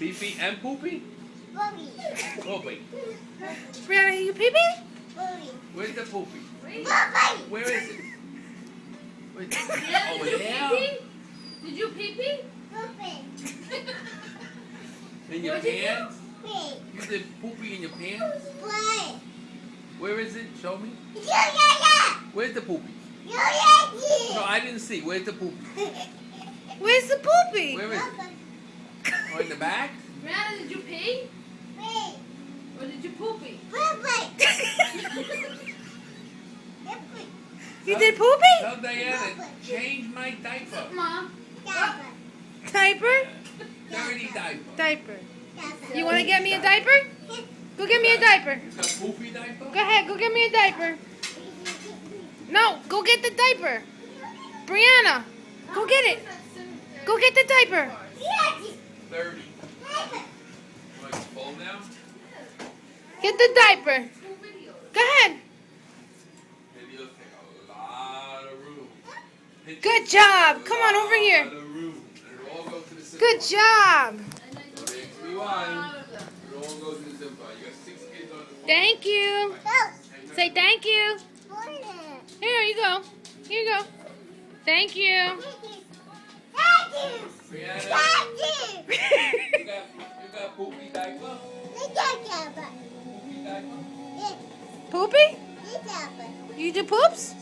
Pee-pee and poopy? Poopy. Poopy. Brianna, you pee-pee? Poopy. Where's the poopy? Poopy. Where is it? Where's it? Yeah, Over did you there? pee-pee? Did you pee-pee? Poopy. In your What'd you do? pants? Pee. You did poopy in your pants? Play. Where is it? Show me. Yeah. Where's the poopy? No, Yeah. I didn't see. Where's the poopy? Where's the poopy? Where is it? Oh, in the back? Brianna, did you pee? Pee. Or did you poopy? Poopy. You did poopy? Tell Diana, change my diaper. Mom. Diaper? Dirty diaper. Diaper. You want to get me a diaper? Go get me a diaper. It's a poopy diaper? Go ahead, go get me a diaper. No, go get the diaper. Brianna, go get it. Go get the diaper. 30. Like full now? Get the diaper. Go ahead. Videos take a lot of room. Good job. Come on over A here. lot of room. And it'll all go to the Simplot. Good job. Rewind. It'll all go to the Simplot. You got 6 kids on the phone. Thank you. Say thank you. Here you go. Here you go. Thank you. Brianna, you got poopy diaper? Poopy diaper? Poopy? You do poops?